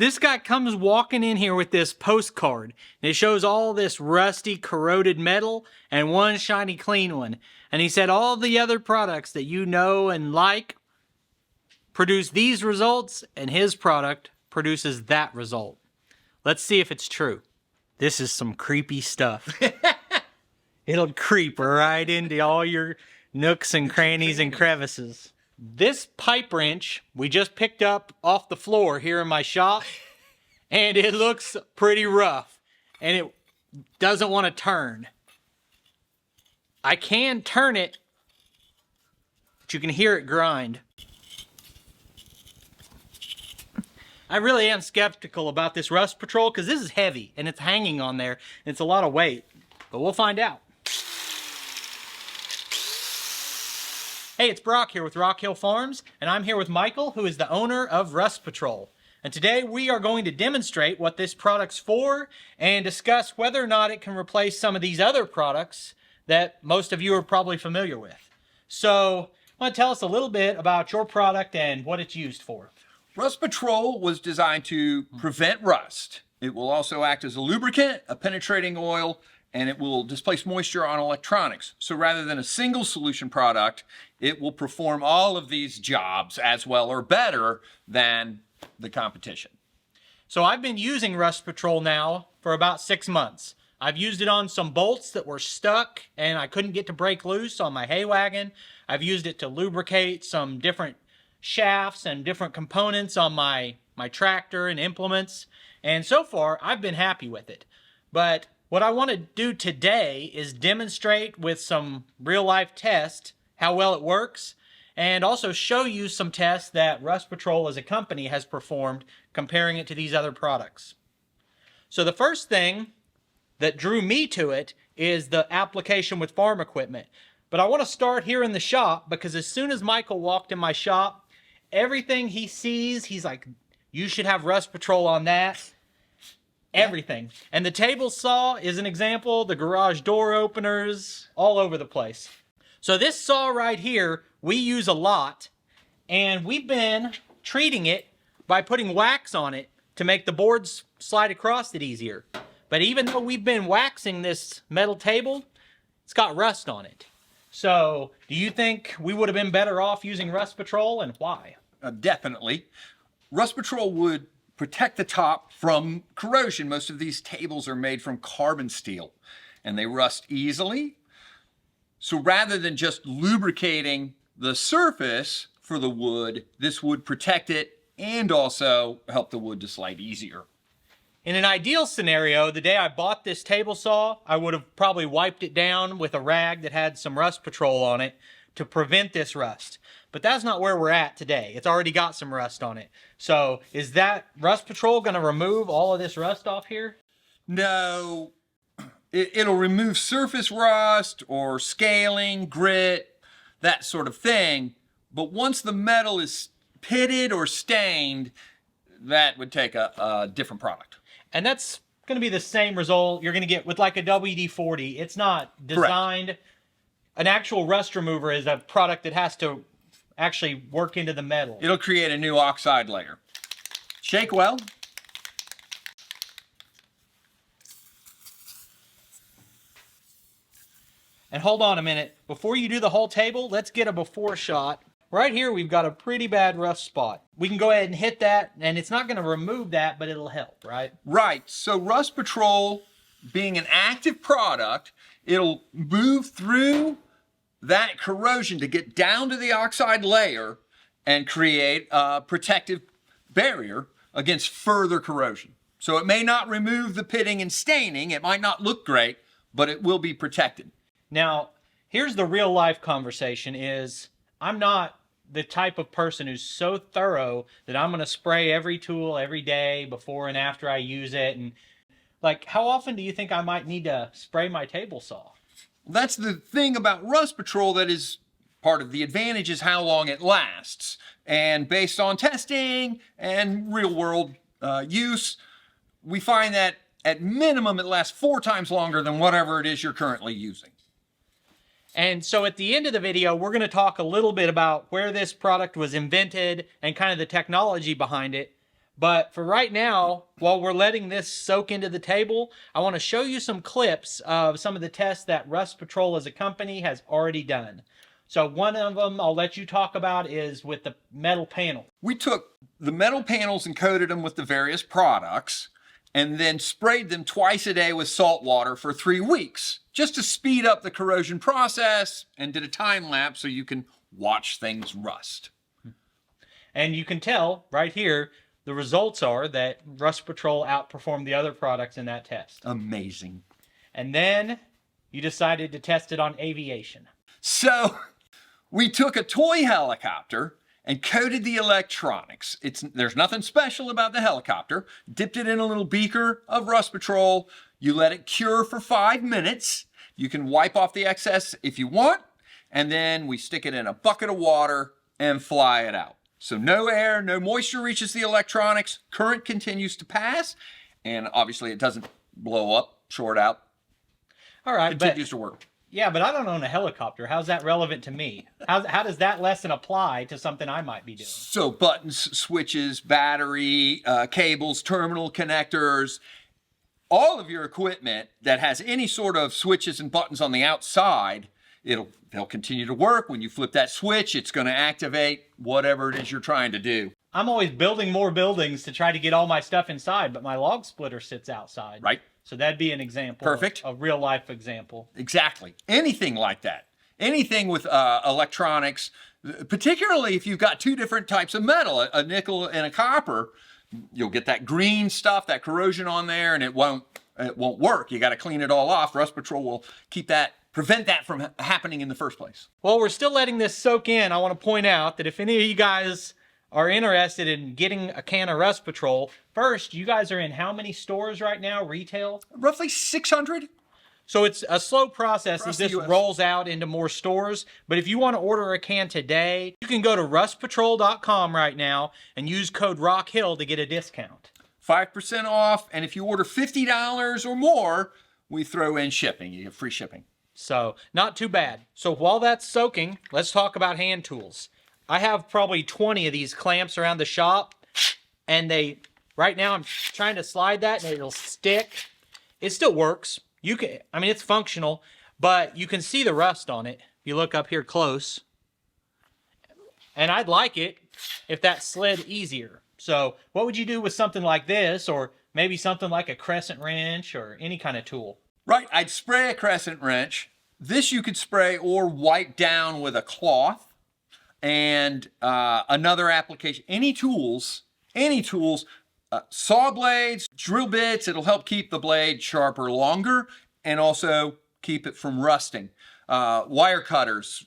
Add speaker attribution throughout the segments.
Speaker 1: This guy comes walking in here with this postcard, and it shows all this rusty, corroded metal and one shiny, clean one. And he said all the other products that you know and like produce these results, and his product produces that result. Let's see if it's true. This is some creepy stuff. It'll creep right into all your nooks and crannies and crevices. This pipe wrench we just picked up off the floor here in my shop, and it looks pretty rough, and it doesn't want to turn. I can turn it, but you can hear it grind. I really am skeptical about this Rust Patrol because this is heavy and it's hanging on there and it's a lot of weight, but we'll find out. Hey, it's Brock here with Rock Hill Farms, and I'm here with Michael, who is the owner of Rust Patrol. And today we are going to demonstrate what this product's for and discuss whether or not it can replace some of these other products that most of you are probably familiar with. So, want to tell us a little bit about your product and what it's used for?
Speaker 2: Rust Patrol was designed to prevent rust. It will also act as a lubricant, a penetrating oil, and it will displace moisture on electronics. So rather than a single solution product, it will perform all of these jobs as well or better than the competition.
Speaker 1: So I've been using Rust Patrol now for about 6 months. I've used it on some bolts that were stuck and I couldn't get to break loose on my hay wagon. I've used it to lubricate some different shafts and different components on my tractor and implements. And so far, I've been happy with it. But what I want to do today is demonstrate with some real-life tests how well it works, and also show you some tests that Rust Patrol as a company has performed comparing it to these other products. So the first thing that drew me to it is the application with farm equipment. But I want to start here in the shop because as soon as Michael walked in my shop, everything he sees, he's like, you should have Rust Patrol on that. Everything. And the table saw is an example, the garage door openers, all over the place. So this saw right here, we use a lot, and we've been treating it by putting wax on it to make the boards slide across it easier. But even though we've been waxing this metal table, it's got rust on it. So do you think we would have been better off using Rust Patrol, and why?
Speaker 2: Definitely. Rust Patrol would protect the top from corrosion. Most of these tables are made from carbon steel and they rust easily. So rather than just lubricating the surface for the wood, this would protect it and also help the wood to slide easier.
Speaker 1: In an ideal scenario, the day I bought this table saw, I would have probably wiped it down with a rag that had some Rust Patrol on it to prevent this rust. But that's not where we're at today. It's already got some rust on it. So is that Rust Patrol going to remove all of this rust off here?
Speaker 2: No, it'll remove surface rust or scaling, grit, that sort of thing. But once the metal is pitted or stained, that would take a different product.
Speaker 1: And that's going to be the same result you're going to get with like a WD-40. It's not designed. Correct. An actual rust remover is a product that has to actually work into the metal.
Speaker 2: It'll create a new oxide layer. Shake well.
Speaker 1: And hold on a minute. Before you do the whole table, let's get a before shot. Right here, we've got a pretty bad rust spot. We can go ahead and hit that, and it's not going to remove that, but it'll help, right?
Speaker 2: Right. So Rust Patrol, being an active product, it'll move through that corrosion to get down to the oxide layer and create a protective barrier against further corrosion. So it may not remove the pitting and staining, it might not look great, but it will be protected.
Speaker 1: Now, here's the real life conversation is, I'm not the type of person who's so thorough that I'm going to spray every tool every day before and after I use it. And like, how often do you think I might need to spray my table saw?
Speaker 2: That's the thing about Rust Patrol that is part of the advantage is how long it lasts. And based on testing and real world use, we find that at minimum it lasts 4 times longer than whatever it is you're currently using.
Speaker 1: And so at the end of the video, we're going to talk a little bit about where this product was invented and kind of the technology behind it. But for right now, while we're letting this soak into the table, I want to show you some clips of some of the tests that Rust Patrol as a company has already done. So one of them I'll let you talk about is with the metal panel.
Speaker 2: We took the metal panels and coated them with the various products and then sprayed them twice a day with salt water for 3 weeks, just to speed up the corrosion process, and did a time lapse so you can watch things rust.
Speaker 1: And you can tell right here, the results are that Rust Patrol outperformed the other products in that test.
Speaker 2: Amazing.
Speaker 1: And then you decided to test it on aviation.
Speaker 2: So we took a toy helicopter and coated the electronics. There's nothing special about the helicopter. Dipped it in a little beaker of Rust Patrol. You let it cure for 5 minutes. You can wipe off the excess if you want. And then we stick it in a bucket of water and fly it out. So no air, no moisture reaches the electronics. Current continues to pass. And obviously it doesn't blow up, short out.
Speaker 1: All right,
Speaker 2: continues to work.
Speaker 1: Yeah, but I don't own a helicopter. How's that relevant to me? How does that lesson apply to something I might be doing?
Speaker 2: So buttons, switches, battery, cables, terminal connectors, all of your equipment that has any sort of switches and buttons on the outside, they'll continue to work. When you flip that switch, it's going to activate whatever it is you're trying to do.
Speaker 1: I'm always building more buildings to try to get all my stuff inside, but my log splitter sits outside.
Speaker 2: Right.
Speaker 1: So that'd be an example.
Speaker 2: Perfect.
Speaker 1: A real life example.
Speaker 2: Exactly. Anything like that. Anything with electronics, particularly if you've got 2 different types of metal, a nickel and a copper, you'll get that green stuff, that corrosion on there, and it won't work. You got to clean it all off. Rust Patrol will prevent that from happening in the first place.
Speaker 1: While we're still letting this soak in, I want to point out that if any of you guys are interested in getting a can of Rust Patrol, first, you guys are in how many stores right now, retail?
Speaker 2: Roughly 600.
Speaker 1: So it's a slow process as this
Speaker 2: US.
Speaker 1: rolls out into more stores. But if you want to order a can today, you can go to rustpatrol.com right now and use code ROCKHILL to get a discount.
Speaker 2: 5% off, and if you order $50 or more, we throw in shipping. You get free shipping.
Speaker 1: So, not too bad. So while that's soaking, let's talk about hand tools. I have probably 20 of these clamps around the shop, and right now I'm trying to slide that and it'll stick. It still works. It's functional, but you can see the rust on it. If you look up here close. And I'd like it if that slid easier. So what would you do with something like this, or maybe something like a crescent wrench or any kind of tool?
Speaker 2: Right, I'd spray a crescent wrench. This you could spray or wipe down with a cloth. And another application, any tools, saw blades, drill bits, it'll help keep the blade sharper longer and also keep it from rusting. Wire cutters,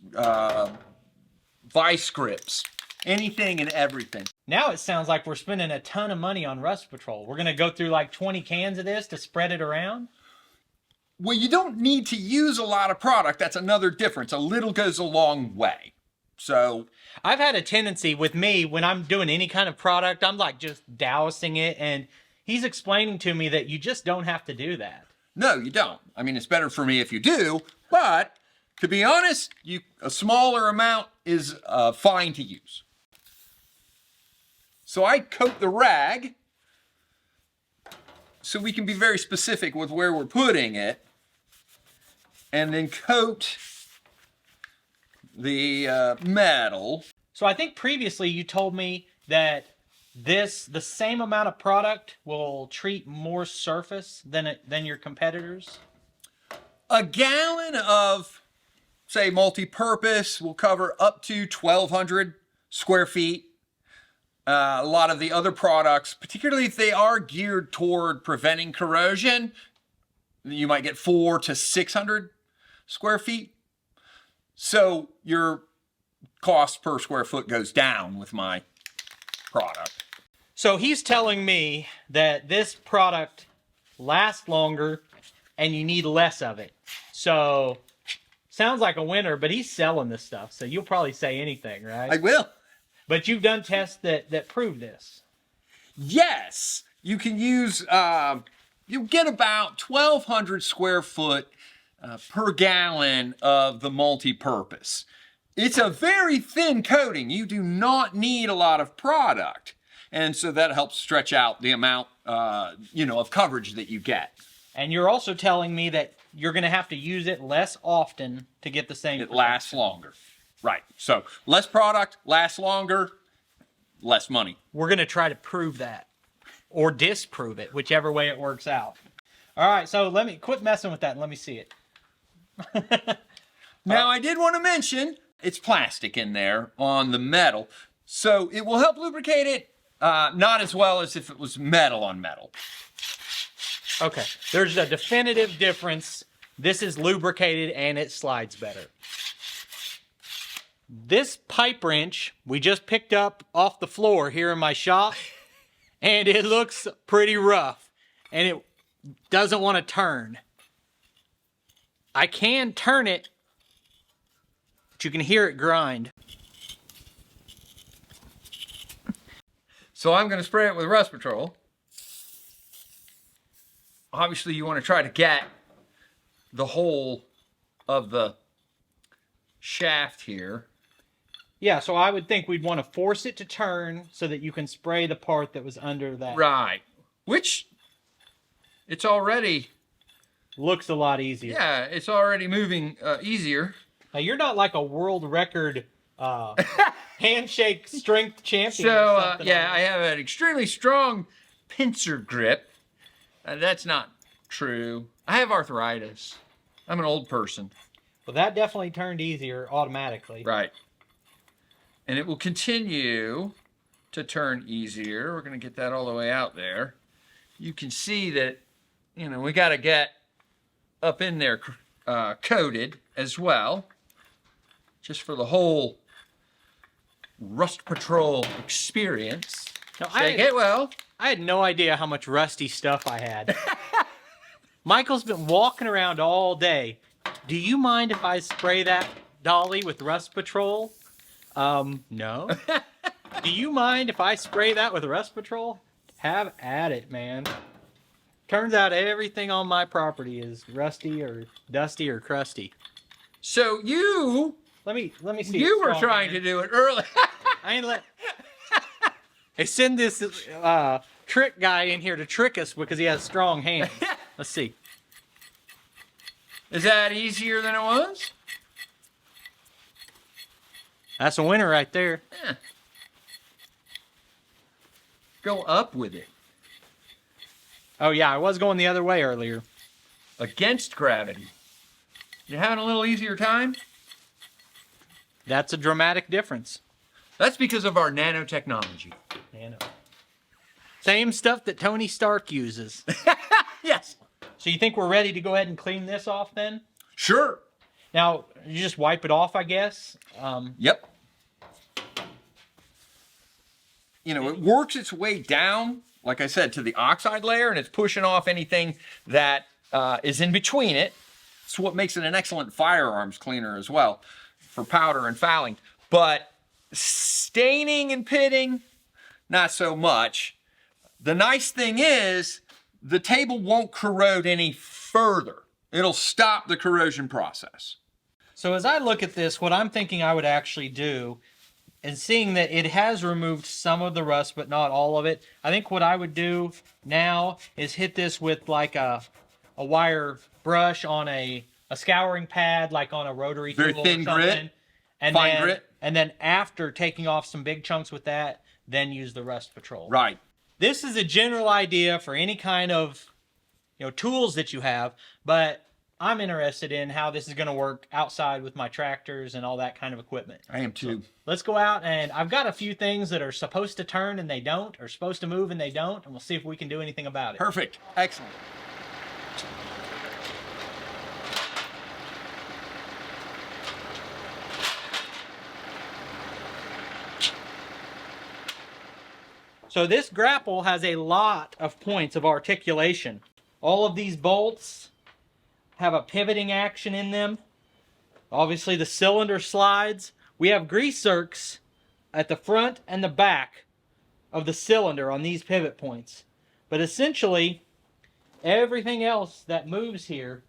Speaker 2: vice grips, anything and everything.
Speaker 1: Now it sounds like we're spending a ton of money on Rust Patrol. We're going to go through like 20 cans of this to spread it around?
Speaker 2: Well, you don't need to use a lot of product. That's another difference. A little goes a long way. So
Speaker 1: I've had a tendency with me when I'm doing any kind of product, I'm like just dousing it, and he's explaining to me that you just don't have to do that.
Speaker 2: No, you don't. It's better for me if you do, but to be honest, a smaller amount is fine to use. So I coat the rag so we can be very specific with where we're putting it, and then coat the metal.
Speaker 1: So I think previously you told me that the same amount of product will treat more surface than your competitors.
Speaker 2: A gallon of, say, multi-purpose will cover up to 1,200 square feet. A lot of the other products, particularly if they are geared toward preventing corrosion, you might get 400 to 600 square feet. So your cost per square foot goes down with my product.
Speaker 1: So he's telling me that this product lasts longer and you need less of it. So sounds like a winner, but he's selling this stuff. So you'll probably say anything, right?
Speaker 2: I will.
Speaker 1: But you've done tests that prove this.
Speaker 2: Yes. You can use, you'll get about 1,200 square foot per gallon of the multi-purpose. It's a very thin coating. You do not need a lot of product. And so that helps stretch out the amount, of coverage that you get.
Speaker 1: And you're also telling me that you're going to have to use it less often to get the same.
Speaker 2: It lasts longer. Right. So less product, lasts longer, less money.
Speaker 1: We're going to try to prove that or disprove it, whichever way it works out. All right, so let me quit messing with that and let me see it.
Speaker 2: Now, I did want to mention it's plastic in there on the metal, so it will help lubricate it not as well as if it was metal on metal.
Speaker 1: Okay, there's a definitive difference. This is lubricated and it slides better. This pipe wrench we just picked up off the floor here in my shop, and it looks pretty rough, and it doesn't want to turn. I can turn it, but you can hear it grind.
Speaker 2: So I'm going to spray it with Rust Patrol. Obviously, you want to try to get the whole of the shaft here.
Speaker 1: Yeah, so I would think we'd want to force it to turn so that you can spray the part that was under that.
Speaker 2: Right. Which, it's already...
Speaker 1: Looks a lot easier.
Speaker 2: Yeah, it's already moving easier.
Speaker 1: Now, you're not like a world record handshake strength champion.
Speaker 2: So, yeah, I have an extremely strong pincer grip. That's not true. I have arthritis. I'm an old person.
Speaker 1: Well, that definitely turned easier automatically.
Speaker 2: Right. And it will continue to turn easier. We're going to get that all the way out there. You can see that, we got to get up in there coated as well, just for the whole Rust Patrol experience.
Speaker 1: Now,
Speaker 2: Shake it well.
Speaker 1: I had no idea how much rusty stuff I had. Michael's been walking around all day. Do you mind if I spray that dolly with Rust Patrol? No. Do you mind if I spray that with Rust Patrol? Have at it, man. Turns out everything on my property is rusty or dusty or crusty.
Speaker 2: So
Speaker 1: let me see.
Speaker 2: You were trying to do it early.
Speaker 1: I ain't let. They send this trick guy in here to trick us because he has strong hands. Let's see.
Speaker 2: Is that easier than it was?
Speaker 1: That's a winner right there.
Speaker 2: Yeah. Go up with it.
Speaker 1: Oh yeah, I was going the other way earlier.
Speaker 2: Against gravity. You're having a little easier time?
Speaker 1: That's a dramatic difference.
Speaker 2: That's because of our nanotechnology.
Speaker 1: Nano. Same stuff that Tony Stark uses.
Speaker 2: Yes.
Speaker 1: So you think we're ready to go ahead and clean this off then?
Speaker 2: Sure.
Speaker 1: Now, you just wipe it off, I guess?
Speaker 2: Yep. It works its way down, like I said, to the oxide layer, and it's pushing off anything that is in between it. It's what makes it an excellent firearms cleaner as well, for powder and fouling. But staining and pitting, not so much. The nice thing is, the table won't corrode any further. It'll stop the corrosion process.
Speaker 1: So as I look at this, what I'm thinking I would actually do, and seeing that it has removed some of the rust, but not all of it, I think what I would do now is hit this with like a wire brush on a scouring pad, like on a rotary tool.
Speaker 2: Very thin
Speaker 1: or something.
Speaker 2: grit,
Speaker 1: and
Speaker 2: fine
Speaker 1: then,
Speaker 2: grit.
Speaker 1: And then after taking off some big chunks with that, then use the Rust Patrol.
Speaker 2: Right.
Speaker 1: This is a general idea for any kind of tools that you have, but I'm interested in how this is going to work outside with my tractors and all that kind of equipment.
Speaker 2: I am too.
Speaker 1: So let's go out, and I've got a few things that are supposed to turn and they don't, or supposed to move and they don't, and we'll see if we can do anything about it.
Speaker 2: Perfect. Excellent.
Speaker 1: So this grapple has a lot of points of articulation. All of these bolts have a pivoting action in them. Obviously the cylinder slides. We have grease zerks at the front and the back of the cylinder on these pivot points. But essentially, everything else that moves here.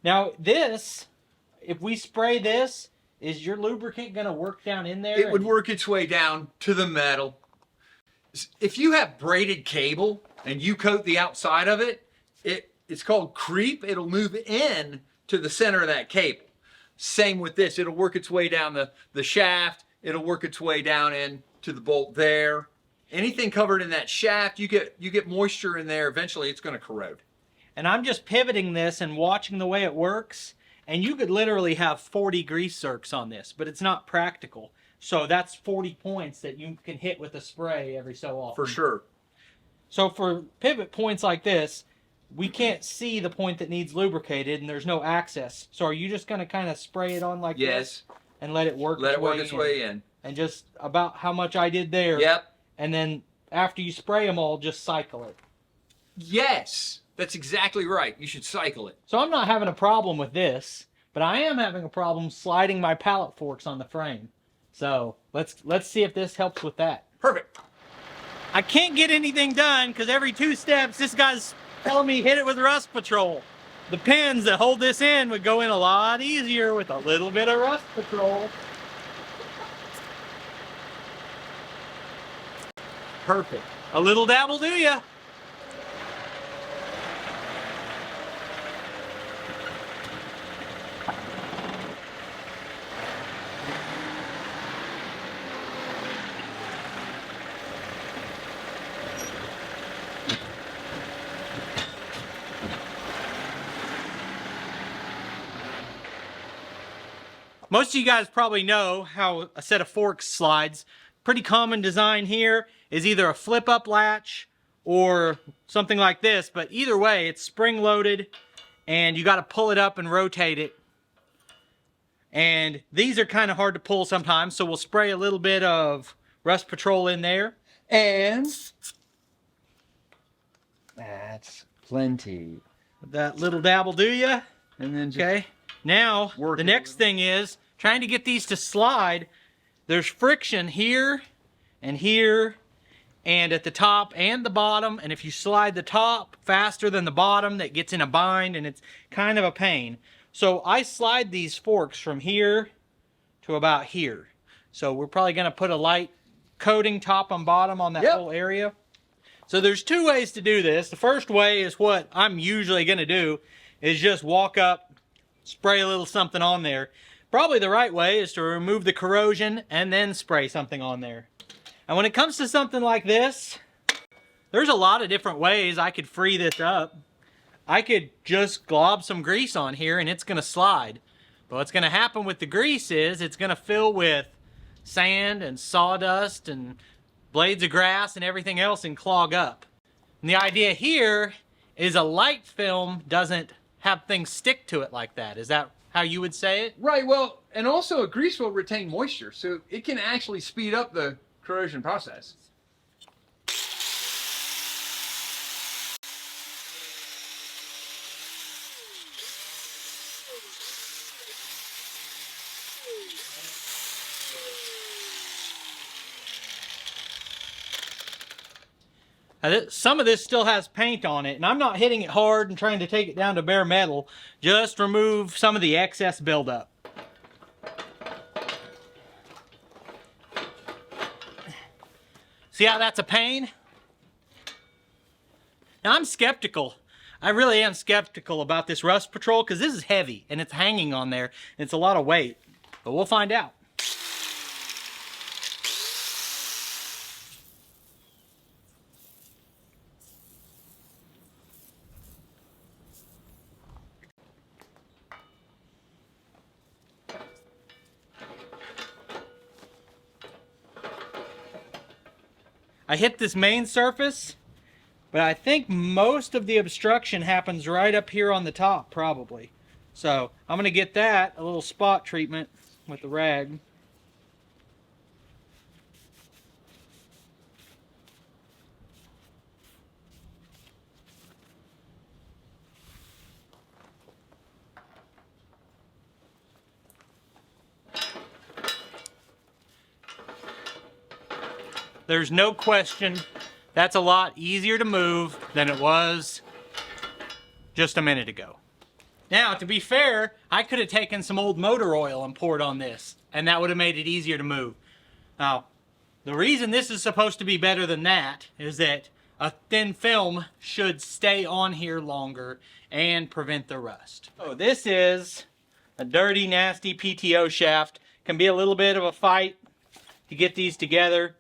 Speaker 1: Now this, if we spray this, is your lubricant going to work down in there?
Speaker 2: It would work its way down to the metal. If you have braided cable and you coat the outside of it, it's called creep. It'll move in to the center of that cable. Same with this. It'll work its way down the shaft. It'll work its way down into the bolt there. Anything covered in that shaft, you get moisture in there. Eventually, it's going to corrode.
Speaker 1: And I'm just pivoting this and watching the way it works. And you could literally have 40 grease zerks on this, but it's not practical. So that's 40 points that you can hit with a spray every so often.
Speaker 2: For sure.
Speaker 1: So for pivot points like this, we can't see the point that needs lubricated and there's no access. So are you just going to kind of spray it on like this? And let it work
Speaker 2: its way in.
Speaker 1: And just about how much I did there.
Speaker 2: Yep.
Speaker 1: And then after you spray them all, just cycle it.
Speaker 2: Yes. That's exactly right. You should cycle it.
Speaker 1: So I'm not having a problem with this, but I am having a problem sliding my pallet forks on the frame. So let's see if this helps with that.
Speaker 2: Perfect.
Speaker 1: I can't get anything done because every 2 steps this guy's telling me hit it with Rust Patrol. The pins that hold this in would go in a lot easier with a little bit of Rust Patrol. Perfect. A little dabble do ya. Most of you guys probably know how a set of forks slides. Pretty common design here is either a flip-up latch or something like this, but either way, it's spring-loaded and you got to pull it up and rotate it. And these are kind of hard to pull sometimes, so we'll spray a little bit of Rust Patrol in there.
Speaker 2: And that's plenty.
Speaker 1: That little dabble do ya?
Speaker 2: And then just
Speaker 1: okay. Now, the next thing is trying to get these to slide. There's friction here and here and at the top and the bottom. And if you slide the top faster than the bottom, that gets in a bind and it's kind of a pain. So I slide these forks from here to about here. So we're probably going to put a light coating top and bottom on that whole area. So there's 2 ways to do this. The first way is what I'm usually going to do is just walk up, spray a little something on there. Probably the right way is to remove the corrosion and then spray something on there. And when it comes to something like this, there's a lot of different ways I could free this up. I could just glob some grease on here and it's going to slide. But what's going to happen with the grease is it's going to fill with sand and sawdust and blades of grass and everything else and clog up. And the idea here is a light film doesn't have things stick to it like that. Is that how you would say it?
Speaker 2: Right, well, and also a grease will retain moisture, so it can actually speed up the corrosion process.
Speaker 1: Some of this still has paint on it, and I'm not hitting it hard and trying to take it down to bare metal. Just remove some of the excess buildup. See how that's a pain? Now I'm skeptical. I really am skeptical about this Rust Patrol because this is heavy and it's hanging on there and it's a lot of weight. But we'll find out. I hit this main surface, but I think most of the obstruction happens right up here on the top, probably. So I'm going to get that, a little spot treatment with the rag. There's no question that's a lot easier to move than it was just a minute ago. Now, to be fair, I could have taken some old motor oil and poured on this, and that would have made it easier to move. Now, The reason this is supposed to be better than that is that a thin film should stay on here longer and prevent the rust. So this is a dirty, nasty PTO shaft. Can be a little bit of a fight to get these together.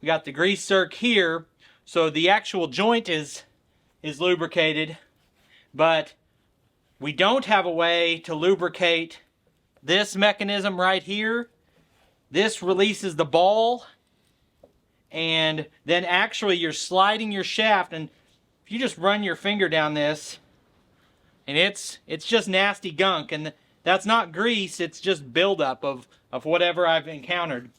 Speaker 1: We got the grease zerk here, so the actual joint is lubricated, but we don't have a way to lubricate this mechanism right here. This releases the ball, and then actually you're sliding your shaft, and if you just run your finger down this, and it's just nasty gunk, and that's not grease, it's just buildup of whatever I've encountered.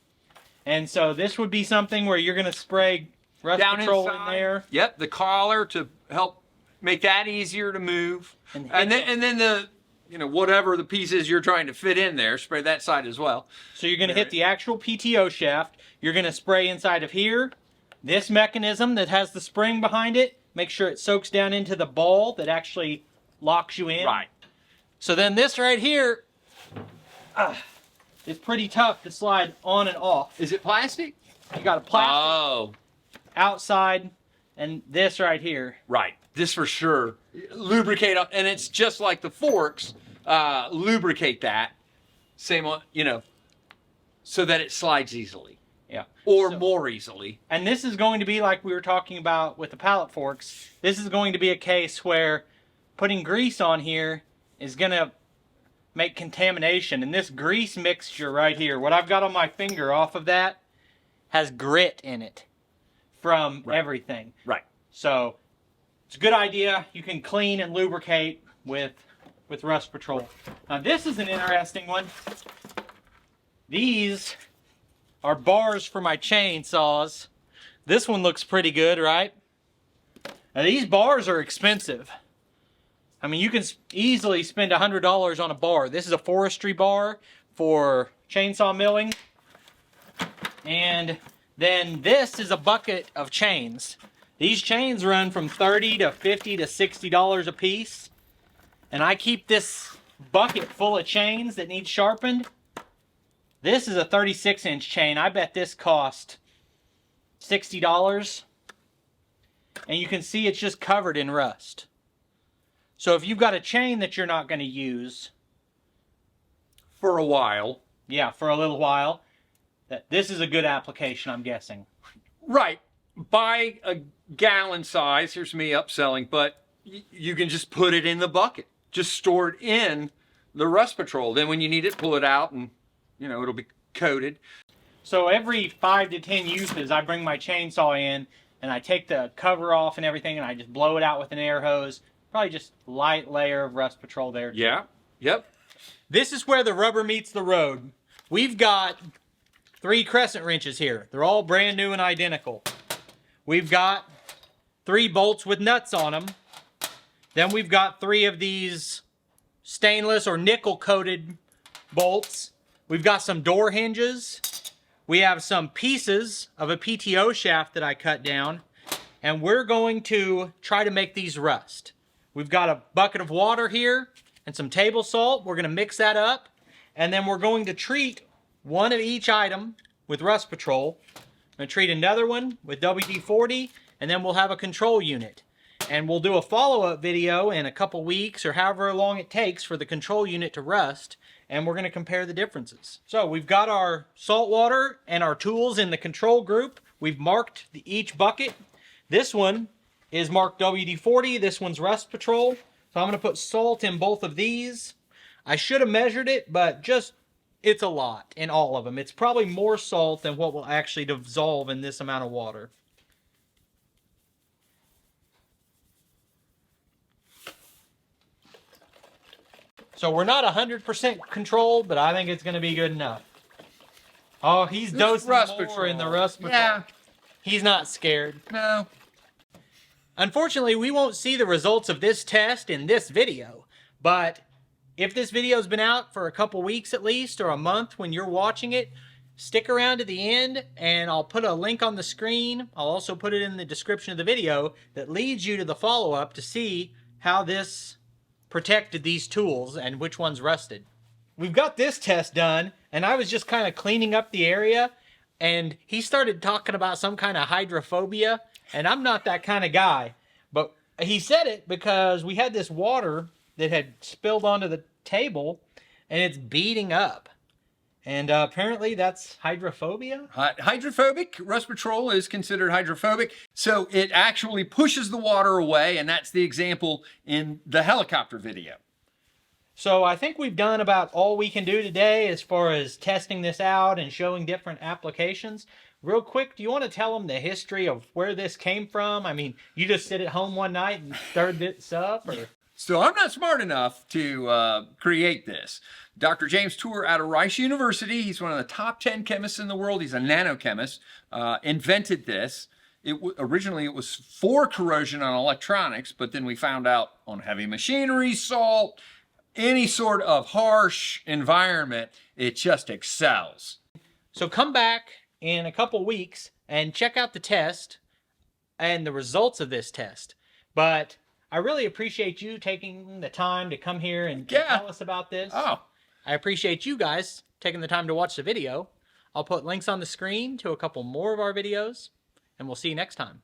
Speaker 1: And so this would be something where you're gonna spray Rust
Speaker 2: Down
Speaker 1: Patrol
Speaker 2: inside.
Speaker 1: in there.
Speaker 2: Yep, the collar to help make that easier to move. And then the, you know, whatever the piece is you're trying to fit in there, spray that side as well.
Speaker 1: So you're gonna hit the actual PTO shaft. You're gonna spray inside of here. This mechanism that has the spring behind it, make sure it soaks down into the ball that actually locks you in.
Speaker 2: Right.
Speaker 1: So then this right here, it's pretty tough to slide on and off.
Speaker 2: Is it plastic?
Speaker 1: You got a plastic
Speaker 2: Oh,
Speaker 1: outside, and this right here.
Speaker 2: right. This for sure. Lubricate, and it's just like the forks. Lubricate that. Same on, you know, so that it slides easily.
Speaker 1: Yeah.
Speaker 2: Or more easily.
Speaker 1: And this is going to be like we were talking about with the pallet forks. This is going to be a case where putting grease on here is going to make contamination. And this grease mixture right here, what I've got on my finger off of that, has grit in it from everything.
Speaker 2: Right.
Speaker 1: So it's a good idea. You can clean and lubricate with Rust Patrol. Now this is an interesting one. These are bars for my chainsaws. This one looks pretty good, right? Now these bars are expensive. I mean, you can easily spend $100 on a bar. This is a forestry bar for chainsaw milling. And then this is a bucket of chains. These chains run from $30 to $50 to $60 a piece. And I keep this bucket full of chains that need sharpened. This is a 36-inch chain. I bet this cost $60. And you can see it's just covered in rust. So if you've got a chain that you're not going to use
Speaker 2: For a while.
Speaker 1: yeah, for a little while, this is a good application, I'm guessing.
Speaker 2: Right. Buy a gallon size. Here's me upselling, but you can just put it in the bucket. Just store it in the Rust Patrol. Then when you need it, pull it out and, you know, it'll be coated.
Speaker 1: So every 5 to 10 uses, I bring my chainsaw in and I take the cover off and everything and I just blow it out with an air hose. Probably just light layer of Rust Patrol there.
Speaker 2: Yeah. Yep.
Speaker 1: This is where the rubber meets the road. We've got 3 crescent wrenches here. They're all brand new and identical. We've got 3 bolts with nuts on them. Then we've got 3 of these stainless or nickel coated bolts. We've got some door hinges. We have some pieces of a PTO shaft that I cut down. And we're going to try to make these rust. We've got a bucket of water here and some table salt. We're going to mix that up. And then we're going to treat one of each item with Rust Patrol. I'm going to treat another one with WD-40. And then we'll have a control unit. And we'll do a follow-up video in a couple weeks or however long it takes for the control unit to rust. And we're going to compare the differences. So we've got our salt water and our tools in the control group. We've marked each bucket. This one is marked WD-40. This one's Rust Patrol. So I'm going to put salt in both of these. I should have measured it, but just, it's a lot in all of them. It's probably more salt than what will actually dissolve in this amount of water. So we're not 100% controlled, but I think it's going to be good enough. Oh, he's dosing
Speaker 2: Rust
Speaker 1: more
Speaker 2: Patrol.
Speaker 1: in the Rust Patrol.
Speaker 2: Yeah.
Speaker 1: He's not scared.
Speaker 2: No.
Speaker 1: Unfortunately, we won't see the results of this test in this video, but if this video's been out for a couple weeks at least, or a month when you're watching it, stick around to the end and I'll put a link on the screen. I'll also put it in the description of the video that leads you to the follow-up to see how this protected these tools and which one's rusted. We've got this test done, and I was just kind of cleaning up the area, and he started talking about some kind of hydrophobia, and I'm not that kind of guy. But he said it because we had this water that had spilled onto the table, and it's beating up. And apparently that's hydrophobia.
Speaker 2: Hydrophobic, rust patrol is considered hydrophobic. So it actually pushes the water away, and that's the example in the helicopter video.
Speaker 1: So I think we've done about all we can do today as far as testing this out and showing different applications. Real quick, do you want to tell them the history of where this came from? I mean, you just sit at home one night and stirred this up? Or...
Speaker 2: So I'm not smart enough to create this. Dr. James Tour out of Rice University, he's one of the top 10 chemists in the world. He's a nanochemist, invented this. Originally, it was for corrosion on electronics, but then we found out on heavy machinery, salt, any sort of harsh environment, it just excels.
Speaker 1: So come back in a couple weeks and check out the test and the results of this test. But I really appreciate you taking the time to come here and tell us about this.
Speaker 2: Oh.
Speaker 1: I appreciate you guys taking the time to watch the video. I'll put links on the screen to a couple more of our videos, and we'll see you next time.